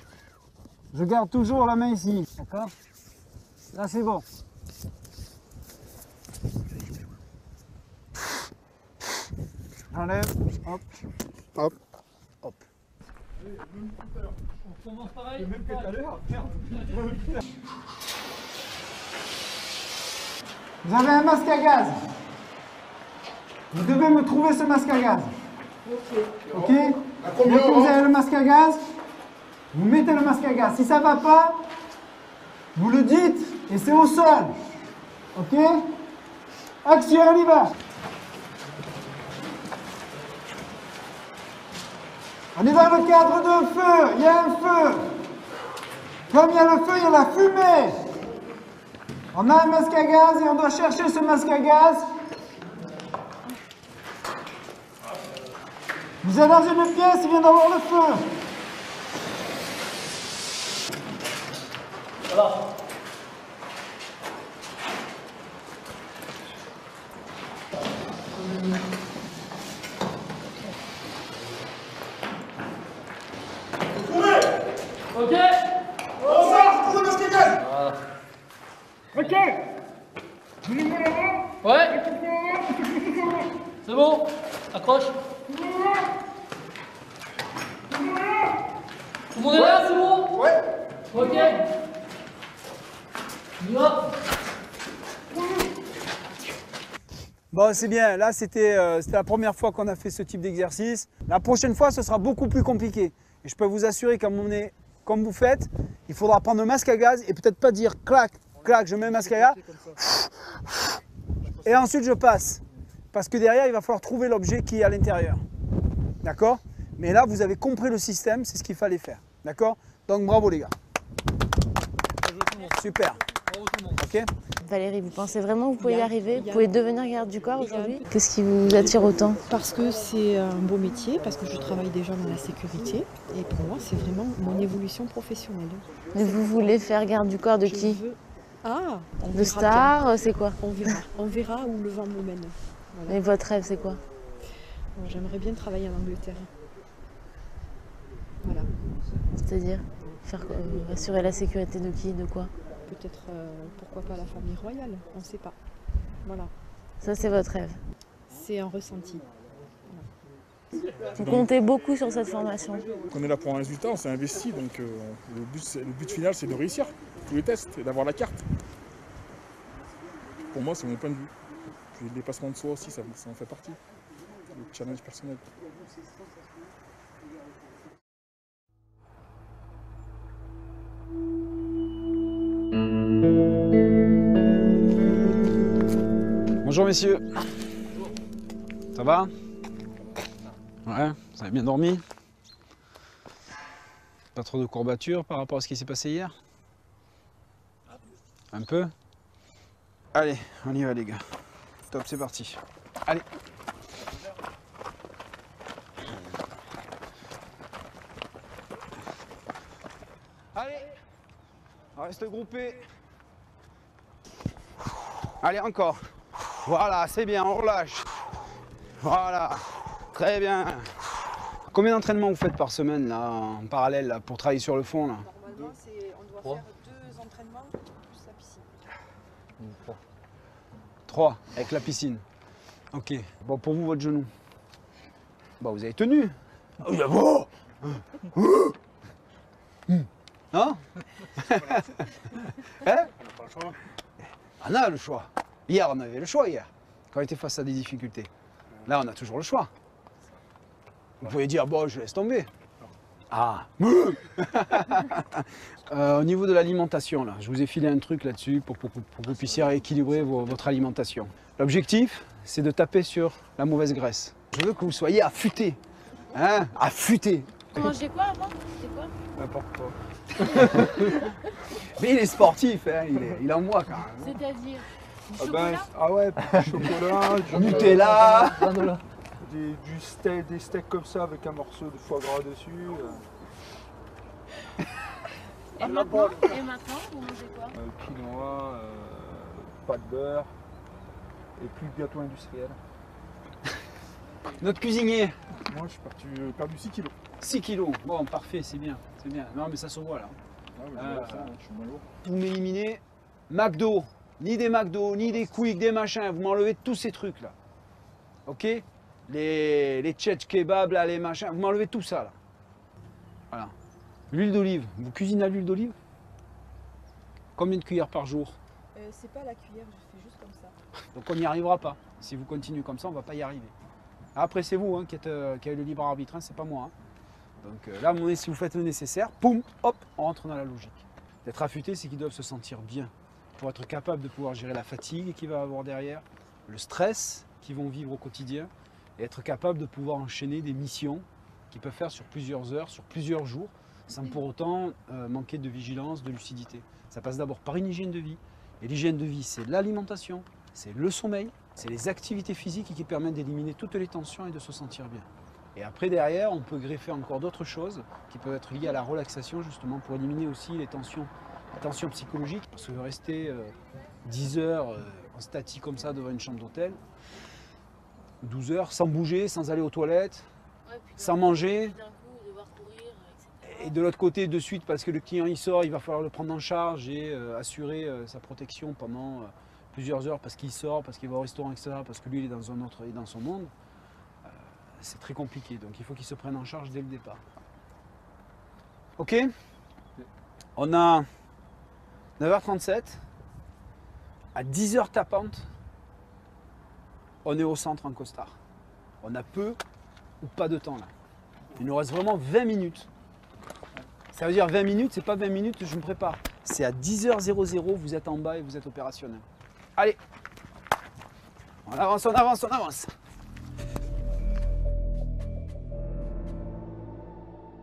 je garde toujours la main ici, d'accord? Là c'est bon. J'enlève, hop, hop, hop. On commence pareil. Vous avez un masque à gaz. Vous devez me trouver ce masque à gaz. Ok. Dès que vous avez le masque à gaz, vous mettez le masque à gaz. Si ça ne va pas, vous le dites et c'est au sol. Ok. Action, on y va. On est dans le cadre d'un feu. Il y a un feu. Comme il y a le feu, il y a la fumée. On a un masque à gaz et on doit chercher ce masque à gaz. Vous êtes dans une pièce, il vient d'avoir le feu. Voilà. Ok. Ouais. C'est bon. Accroche. Tout le monde est là, c'est bon? Ouais. Ok. On y va. Bon, c'est bien. Là, c'était la première fois qu'on a fait ce type d'exercice. La prochaine fois, ce sera beaucoup plus compliqué. Et je peux vous assurer qu'à un moment donné, comme vous faites, il faudra prendre le masque à gaz et peut-être pas dire clac, clac, je mets le masque à gaz. Et ensuite, je passe. Parce que derrière, il va falloir trouver l'objet qui est à l'intérieur. D'accord? Mais là, vous avez compris le système, c'est ce qu'il fallait faire. D'accord? Donc, bravo les gars. Super. Ok? Valérie, vous pensez vraiment que vous pouvez y arriver? Vous pouvez devenir garde du corps aujourd'hui? Qu'est-ce qui vous attire autant? Parce que c'est un beau métier, parce que je travaille déjà dans la sécurité. Et pour moi, c'est vraiment mon évolution professionnelle. Mais vous voulez faire garde du corps de Je qui? veux- Ah, on De verra star, c'est quoi? bien. On verra où le vent me mène. Voilà. Et votre rêve, c'est quoi? Alors, j'aimerais bien travailler en Angleterre. Voilà. C'est-à-dire assurer la sécurité de qui? De quoi? Peut-être, pourquoi pas la famille royale, on ne sait pas. Voilà. Ça, c'est votre rêve. C'est un ressenti. Vous comptez beaucoup sur cette formation. On est là pour un résultat, on s'est investi, donc le but final c'est de réussir tous les tests et d'avoir la carte. Pour moi, c'est mon point de vue. Puis le dépassement de soi aussi, ça en fait partie. Le challenge personnel. Bonjour messieurs. Ça va? Ouais, vous avez bien dormi? Pas trop de courbatures par rapport à ce qui s'est passé hier? Un peu? Allez, on y va les gars. Top, c'est parti. Allez. Allez. On reste groupé. Allez, encore. Voilà, c'est bien, on relâche. Voilà, très bien. Combien d'entraînements vous faites par semaine là, en parallèle là, pour travailler sur le fond là? Normalement, on doit faire 2 entraînements plus la piscine. 3 avec la piscine. Ok. Bon, pour vous, votre genou. Bon, vous avez tenu. Bon. Non? Hein? On a le choix. Hier, on avait le choix hier, quand on était face à des difficultés. Là, on a toujours le choix. Vous pouvez dire, bon, je laisse tomber. Ah. Au niveau de l'alimentation, là, je vous ai filé un truc là-dessus pour que vous puissiez rééquilibrer votre alimentation. L'objectif, c'est de taper sur la mauvaise graisse. Je veux que vous soyez affûtés. Hein? Affûtés. Vous mangez quoi avant? C'était quoi? N'importe quoi. Mais il est sportif, hein, il est en moi quand même. C'est-à-dire du Ah chocolat? ah ouais, chocolat, Nutella. des steaks comme ça avec un morceau de foie gras dessus. Et maintenant, vous mangez quoi? Quinoa, pas de beurre et plus de gâteau industriel. Notre cuisinier. Moi, je suis parti perdu 6 kilos. 6 kilos. Bon, parfait, c'est bien, c'est bien. Non, mais ça se voit là. Je suis moins lourd. Vous m'éliminez McDo, ni des McDo, ni des Quick, des machins. Vous m'enlevez tous ces trucs là. Ok? Les tchetch kebab là, les machins. Vous m'enlevez tout ça là. Voilà. L'huile d'olive. Vous cuisinez à l'huile d'olive? Combien de cuillères par jour? C'est pas la cuillère, je fais juste comme ça. Donc on n'y arrivera pas. Si vous continuez comme ça, on ne va pas y arriver. Après, c'est vous hein, qui avez le libre arbitre, hein, c'est pas moi. Hein. Donc là, à un moment donné, si vous faites le nécessaire, poum, hop, on rentre dans la logique. D'être affûté, c'est qu'ils doivent se sentir bien pour être capable de pouvoir gérer la fatigue qu'il va avoir derrière, le stress qu'ils vont vivre au quotidien, et être capable de pouvoir enchaîner des missions qu'ils peuvent faire sur plusieurs heures, sur plusieurs jours, sans pour autant manquer de vigilance, de lucidité. Ça passe d'abord par une hygiène de vie. Et l'hygiène de vie, c'est l'alimentation, c'est le sommeil, c'est les activités physiques qui permettent d'éliminer toutes les tensions et de se sentir bien. Et après, derrière, on peut greffer encore d'autres choses qui peuvent être liées à la relaxation, justement, pour éliminer aussi les tensions psychologiques. Parce que rester 10 heures en statique comme ça devant une chambre d'hôtel, 12 heures, sans bouger, sans aller aux toilettes, sans manger, Et de l'autre côté, de suite, parce que le client il sort, il va falloir le prendre en charge et assurer sa protection pendant plusieurs heures parce qu'il sort, parce qu'il va au restaurant, etc. Parce que lui, il est dans un autre, il est dans son monde. C'est très compliqué, donc il faut qu'il se prenne en charge dès le départ. Ok. On a 9h37. À 10h tapante, on est au centre en costard. On a peu ou pas de temps là. Il nous reste vraiment 20 minutes. Ça veut dire 20 minutes, c'est pas 20 minutes, je me prépare. C'est à 10h00, vous êtes en bas et vous êtes opérationnel. Allez, on avance, on avance, on avance.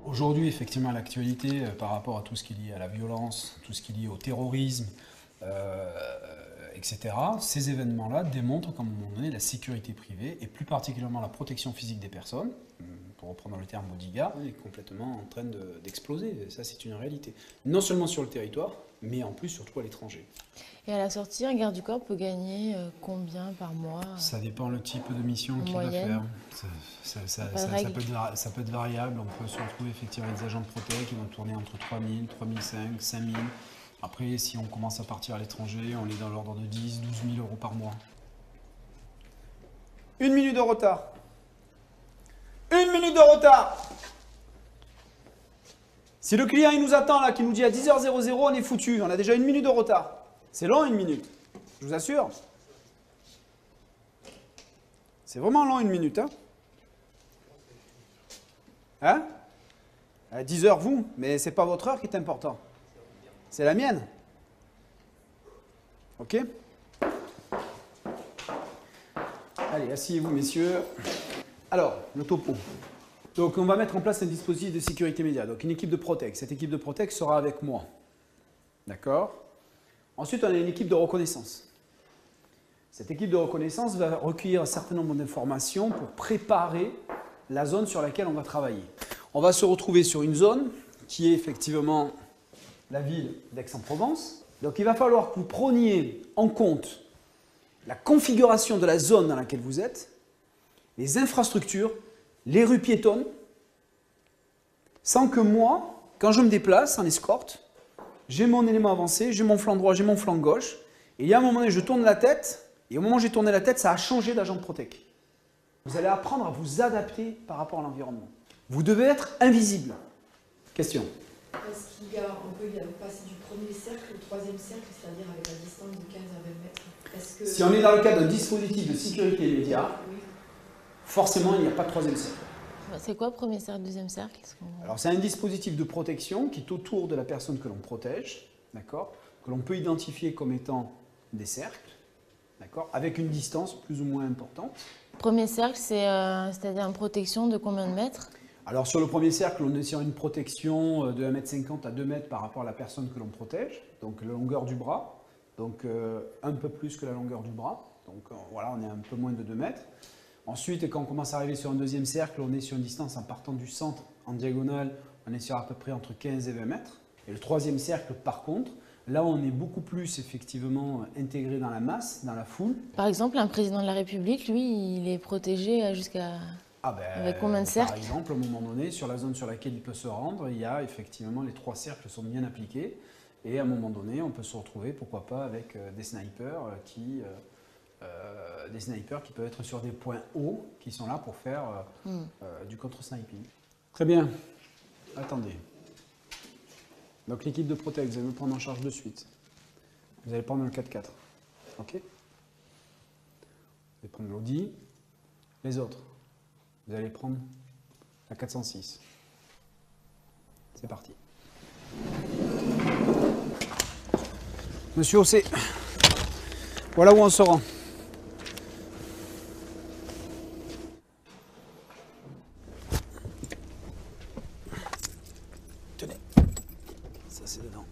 Aujourd'hui, effectivement, l'actualité par rapport à tout ce qui est lié à la violence, tout ce qui est lié au terrorisme, etc. Ces événements-là démontrent qu'à un moment donné, la sécurité privée et plus particulièrement la protection physique des personnes, pour reprendre le terme bodyguard, est complètement en train d'exploser. Ça, c'est une réalité. Non seulement sur le territoire, mais en plus surtout à l'étranger. Et à la sortie, un garde du corps peut gagner combien par mois? Ça dépend le type de mission qu'il va faire. Ça peut être variable. On peut se retrouver effectivement avec des agents de protection qui vont tourner entre 3 000, 3 500, 5 000. Après, si on commence à partir à l'étranger, on est dans l'ordre de 10 000, 12 000 euros par mois. 1 minute de retard. 1 minute de retard. Si le client il nous attend là, qui nous dit à 10h00, on est foutu. On a déjà 1 minute de retard. C'est long 1 minute, je vous assure. C'est vraiment long 1 minute. Hein À 10h vous, mais c'est pas votre heure qui est important. C'est la mienne. Ok? Allez, asseyez-vous, messieurs. Alors, le topo. Donc, on va mettre en place un dispositif de sécurité immédiate. Donc, une équipe de Protect. Cette équipe de Protect sera avec moi. D'accord? Ensuite, on a une équipe de reconnaissance. Cette équipe de reconnaissance va recueillir un certain nombre d'informations pour préparer la zone sur laquelle on va travailler. On va se retrouver sur une zone qui est effectivement la ville d'Aix-en-Provence. Donc il va falloir que vous preniez en compte la configuration de la zone dans laquelle vous êtes, les infrastructures, les rues piétonnes, sans que moi, quand je me déplace en escorte, j'ai mon élément avancé, j'ai mon flanc droit, j'ai mon flanc gauche, et il y a un moment donné, je tourne la tête, et au moment où j'ai tourné la tête, ça a changé d'agent de protect. Vous allez apprendre à vous adapter par rapport à l'environnement. Vous devez être invisible. Question. Est-ce qu'on peut passer du premier cercle au troisième cercle, c'est-à-dire avec la distance de 15 à 20 mètres? Si on est dans le cadre d'un dispositif de sécurité immédiat, forcément, il n'y a pas de troisième cercle. C'est quoi premier cercle, deuxième cercle? Alors, c'est un dispositif de protection qui est autour de la personne que l'on protège, d'accord, que l'on peut identifier comme étant des cercles, d'accord, avec une distance plus ou moins importante. Premier cercle, c'est-à-dire une protection de combien de mètres? Alors, sur le premier cercle, on est sur une protection de 1,50 m à 2 mètres par rapport à la personne que l'on protège, donc la longueur du bras, donc un peu plus que la longueur du bras, donc voilà, on est un peu moins de 2 mètres. Ensuite, quand on commence à arriver sur un deuxième cercle, on est sur une distance en partant du centre en diagonale, on est sur à peu près entre 15 et 20 mètres. Et le troisième cercle, par contre, là on est beaucoup plus effectivement intégré dans la masse, dans la foule. Par exemple, un président de la République, lui, il est protégé jusqu'à... avec combien de cercles? Par exemple, à un moment donné, sur la zone sur laquelle il peut se rendre, il y a effectivement les 3 cercles sont bien appliqués. Et à un moment donné, on peut se retrouver, pourquoi pas, avec des snipers qui peuvent être sur des points hauts, qui sont là pour faire du contre-sniping. Très bien. Attendez. Donc l'équipe de Protect, vous allez me prendre en charge de suite. Vous allez prendre le 4x4. Ok? Vous allez prendre l'Audi. Les autres, vous allez prendre la 406. C'est parti. Monsieur Ossé, voilà où on se rend. Tenez, ça c'est dedans.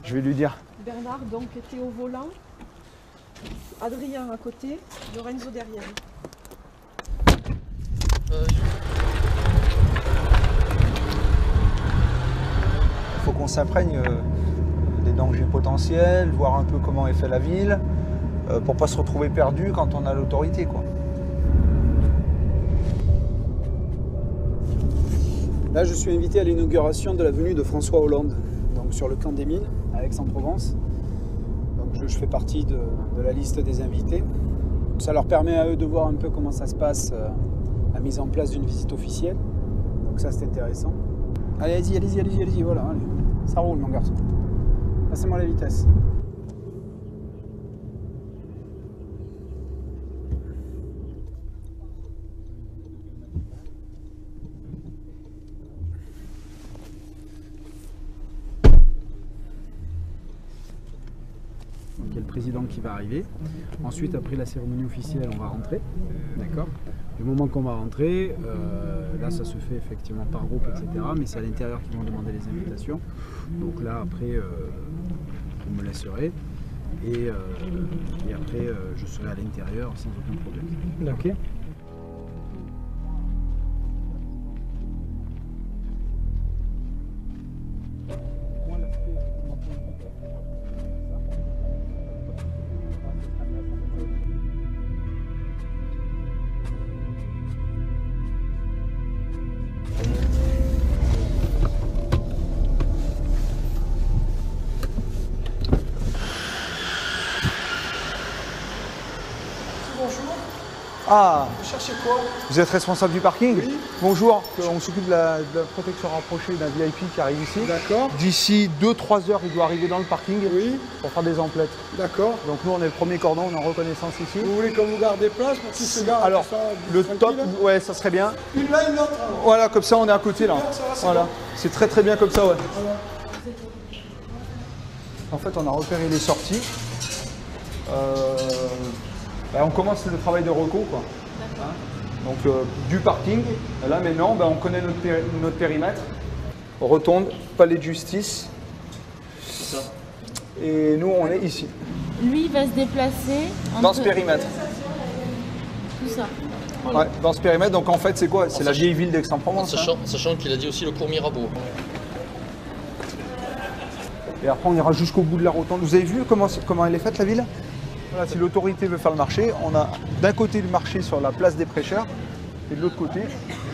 Je vais lui dire. Bernard donc était au volant, Adrien à côté, Lorenzo derrière. Il faut qu'on s'imprègne des dangers potentiels, voir un peu comment est fait la ville, pour pas se retrouver perdu quand on a l'autorité, quoi. Là, je suis invité à l'inauguration de la venue de François Hollande, donc sur le camp des mines, à Aix-en-Provence. Donc je fais partie de la liste des invités. Ça leur permet à eux de voir un peu comment ça se passe, la mise en place d'une visite officielle. Donc ça, c'est intéressant. Allez, allez-y, voilà, allez. Ça roule, mon garçon. Passez-moi la vitesse. Donc il y a le président qui va arriver. Ensuite, après la cérémonie officielle, on va rentrer. D'accord ? Du moment qu'on va rentrer, là ça se fait effectivement par groupe, etc. Mais c'est à l'intérieur qu'ils vont demander les invitations. Donc là, après, vous me laisserez. Et après, je serai à l'intérieur sans aucun problème. Ok ? Ah, Vous cherchez quoi? vous êtes responsable du parking? Oui. Bonjour, on s'occupe de la protection rapprochée d'un VIP qui arrive ici. D'accord. D'ici 2-3 heures, il doit arriver dans le parking Oui. pour faire des emplettes. D'accord. Donc nous, on est le premier cordon, on est en reconnaissance ici. Vous voulez qu'on vous garde des places pour qu'ils se gardent? Alors, le top, ouais, ça serait bien. Une là, une autre. Alors. Voilà, comme ça, on est à côté là. Super, ça va, c'est Voilà, bon. c'est très très bien comme ça, ouais. Voilà. En fait, on a repéré les sorties. On commence le travail de recours, quoi. Hein, donc du parking. Là maintenant, on connaît notre périmètre. Rotonde, palais de justice. Et nous, on est ici, Lui va se déplacer dans ce périmètre. Tout ça. Ouais, dans ce périmètre. Donc en fait, c'est quoi? C'est la vieille ville d'Aix-en-Provence. Hein. Sachant qu'il a dit aussi le cours Mirabeau. Et après, on ira jusqu'au bout de la rotonde. Vous avez vu comment elle est faite, la ville? Voilà, si l'autorité veut faire le marché, on a d'un côté le marché sur la place des prêcheurs et de l'autre côté,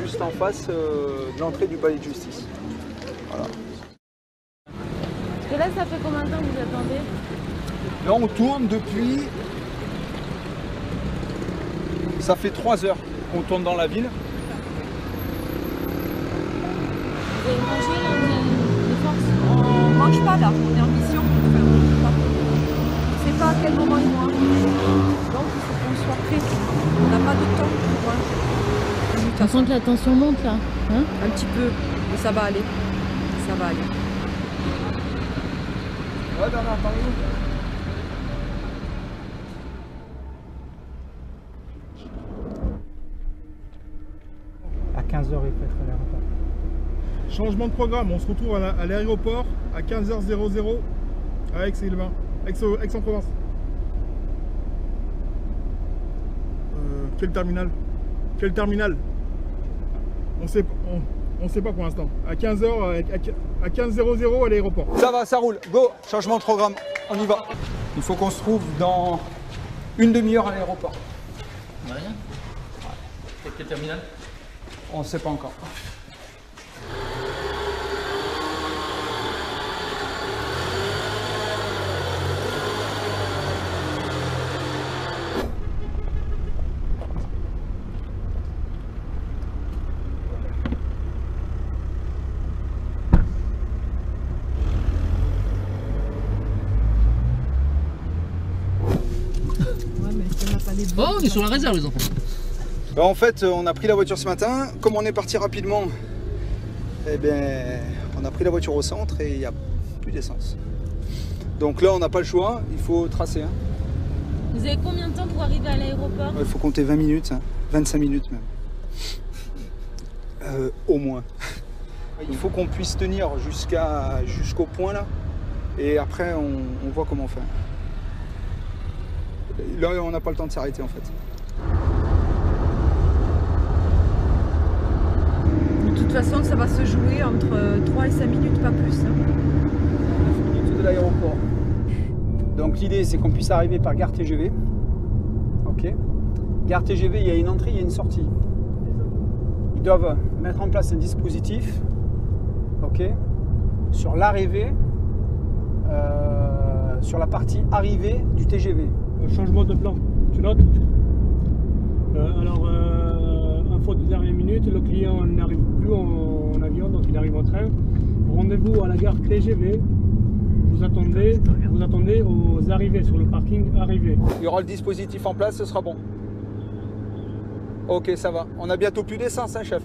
juste en face de l'entrée du palais de justice. Voilà. Parce que là, ça fait combien de temps que vous attendez? Là, on tourne depuis... Ça fait 3 heures qu'on tourne dans la ville. Vous avez mangé là? Vous avez des forces? On mange pas là, on est en mission. Enfin, on mange pas. On ne sait pas à quel moment ils vont arriver. Donc il faut qu'on soit prêt. On n'a pas de temps pour On sent que la tension monte là. Hein? un petit peu, mais ça va aller. Ça va aller. Ouais, Bernard, parlez-nous. À 15h, il faut être à l'aéroport. Changement de programme, on se retrouve à l'aéroport à 15h00 à Aix-en-Provence. Quel terminal? Quel terminal? On sait pas pour l'instant. À 15h, à 15h00 à l'aéroport. Ça va, ça roule. Go, changement de programme. On y va. Il faut qu'on se trouve dans une demi-heure à l'aéroport. Rien. Quel terminal? On ne sait pas encore. Oh, on est sur la réserve, les enfants. En fait, on a pris la voiture ce matin. Comme on est parti rapidement, eh bien, on a pris la voiture au centre et il n'y a plus d'essence. Donc là, on n'a pas le choix, il faut tracer. Hein. Vous avez combien de temps pour arriver à l'aéroport? Il faut compter 20 minutes, hein. 25 minutes même. Au moins. Il faut qu'on puisse tenir jusqu'au point là. Et après, on voit comment faire. Là, on n'a pas le temps de s'arrêter en fait. De toute façon, ça va se jouer entre 3 et 5 minutes, pas plus. Hein. de l'aéroport. Donc l'idée c'est qu'on puisse arriver par gare TGV. Ok. Gare TGV, il y a une entrée, il y a une sortie. Ils doivent mettre en place un dispositif, ok, sur l'arrivée, sur la partie arrivée du TGV. Changement de plan, tu notes? Info de dernière minute, le client n'arrive plus en avion, donc il arrive en train. Rendez-vous à la gare TGV. Vous attendez aux arrivées, sur le parking arrivé. Il y aura le dispositif en place, ce sera bon. Ok, ça va. On a bientôt plus d'essence, hein, chef?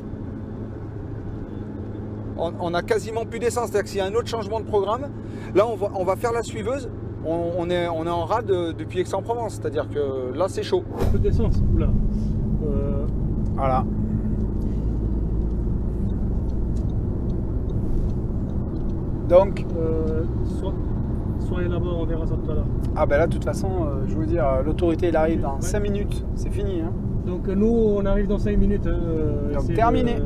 On a quasiment plus d'essence, c'est-à-dire que s'il y a un autre changement de programme, là on va faire la suiveuse. On est en rade depuis Aix-en-Provence, c'est-à-dire que là c'est chaud. Peu d'essence, oula. Voilà. Donc, soyez là-bas, on verra ça tout à l'heure. ah ben là de toute façon, je veux dire, l'autorité il arrive dans 5 minutes, c'est fini. Hein. Donc nous on arrive dans 5 minutes. Donc terminé.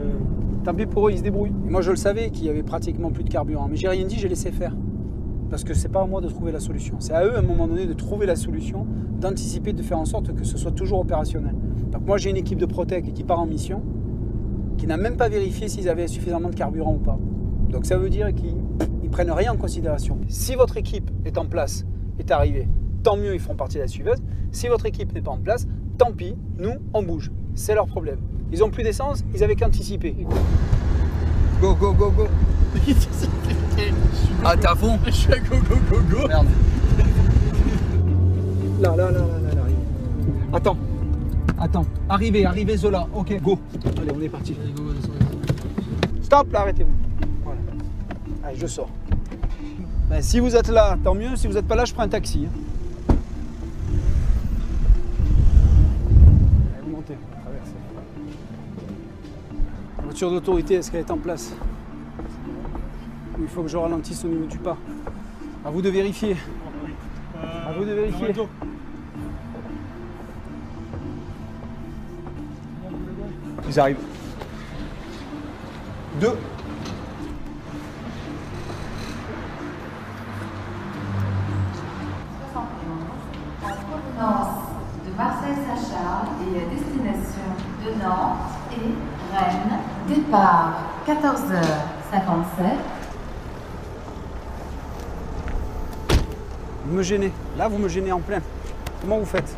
Tant pis pour eux, ils se débrouillent. Et moi je le savais qu'il y avait pratiquement plus de carburant, mais j'ai rien dit, j'ai laissé faire. Parce que c'est pas à moi de trouver la solution. C'est à eux à un moment donné de trouver la solution, d'anticiper, de faire en sorte que ce soit toujours opérationnel. Donc moi j'ai une équipe de Protec qui part en mission, qui n'a même pas vérifié s'ils avaient suffisamment de carburant ou pas. Donc ça veut dire qu'ils prennent rien en considération. Si votre équipe est en place, est arrivée, tant mieux, ils feront partie de la suiveuse. Si votre équipe n'est pas en place, tant pis, nous, on bouge. C'est leur problème. Ils ont plus d'essence, ils avaient qu'anticipé. Go, go, go, go. Ah, t'es à fond? Je suis à go go go go. Merde. Là. Attends. Arrivez, Zola. Ok, go. Allez, on est parti. Stop, là, arrêtez-vous. Voilà. Allez, je sors. Ben, si vous êtes là, tant mieux. Si vous n'êtes pas là, je prends un taxi. Allez, vous montez, on va traverser. La voiture d'autorité, est-ce qu'elle est en place? Il faut que je ralentisse au niveau du pas. À vous de vérifier. À vous de vérifier. Ils arrivent. 2. Provenance de Marseille-Saint-Charles et à destination de Nantes et Rennes. Départ 14h57. Vous me gênez. Là, vous me gênez en plein. Comment vous faites?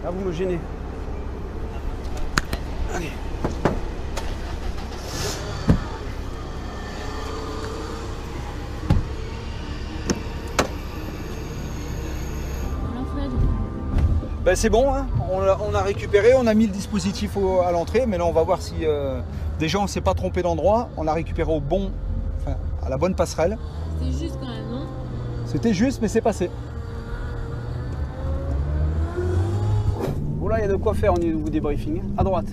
Là, vous me gênez. Allez. Ben c'est bon, hein. On a récupéré, on a mis le dispositif à l'entrée, mais là on va voir si déjà on ne s'est pas trompé d'endroit, on l'a récupéré à la bonne passerelle. C'est juste quand même, non? C'était juste, mais c'est passé. Bon là, il y a de quoi faire au niveau des briefings. À droite,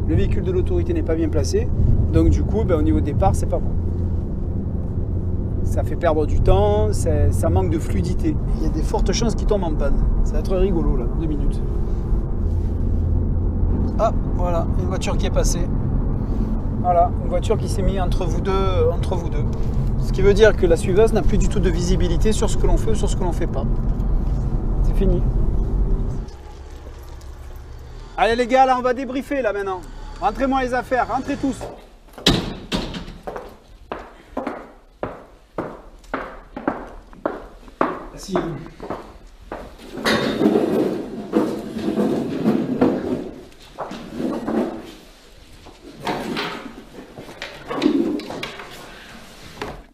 le véhicule de l'autorité n'est pas bien placé, donc du coup, au niveau départ, c'est pas bon. Ça fait perdre du temps, ça manque de fluidité. Il y a des fortes chances qu'il tombe en panne. Ça va être rigolo là, 2 minutes. Ah, voilà, une voiture qui est passée. Voilà, une voiture qui s'est mise entre vous deux. Ce qui veut dire que la suiveuse n'a plus du tout de visibilité sur ce que l'on fait ou sur ce que l'on ne fait pas. C'est fini. Allez les gars, là on va débriefer là maintenant. Rentrez-moi les affaires, rentrez tous. Asseyez-vous.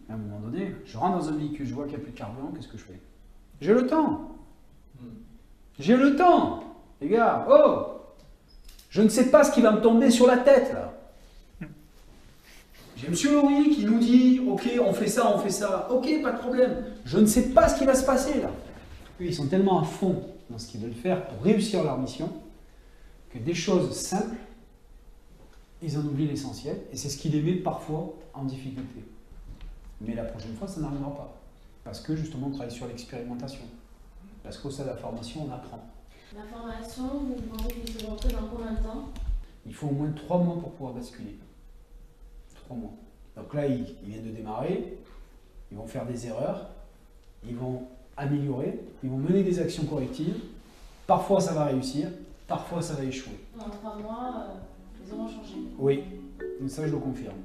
À un moment donné, je rentre dans un véhicule, je vois qu'il n'y a plus de carburant, qu'est-ce que je fais? J'ai le temps. J'ai le temps. Les gars, oh! Je ne sais pas ce qui va me tomber sur la tête là. J'ai M. Laurie qui nous dit, ok, on fait ça, ok, pas de problème. Je ne sais pas ce qui va se passer là. Eux, ils sont tellement à fond dans ce qu'ils veulent faire pour réussir leur mission que des choses simples, ils en oublient l'essentiel et c'est ce qui les met parfois en difficulté. Mais la prochaine fois, ça n'arrivera pas. Parce que justement, on travaille sur l'expérimentation. Parce qu'au sein de la formation, on apprend. La formation, vous demandez qu'il se rentrer dans combien de temps? Il faut au moins 3 mois pour pouvoir basculer. 3 mois. Donc là, ils viennent de démarrer, ils vont faire des erreurs, Ils vont améliorer, ils vont mener des actions correctives. Parfois ça va réussir, parfois ça va échouer. En 3 mois, ils auront changé. Oui, ça je le confirme.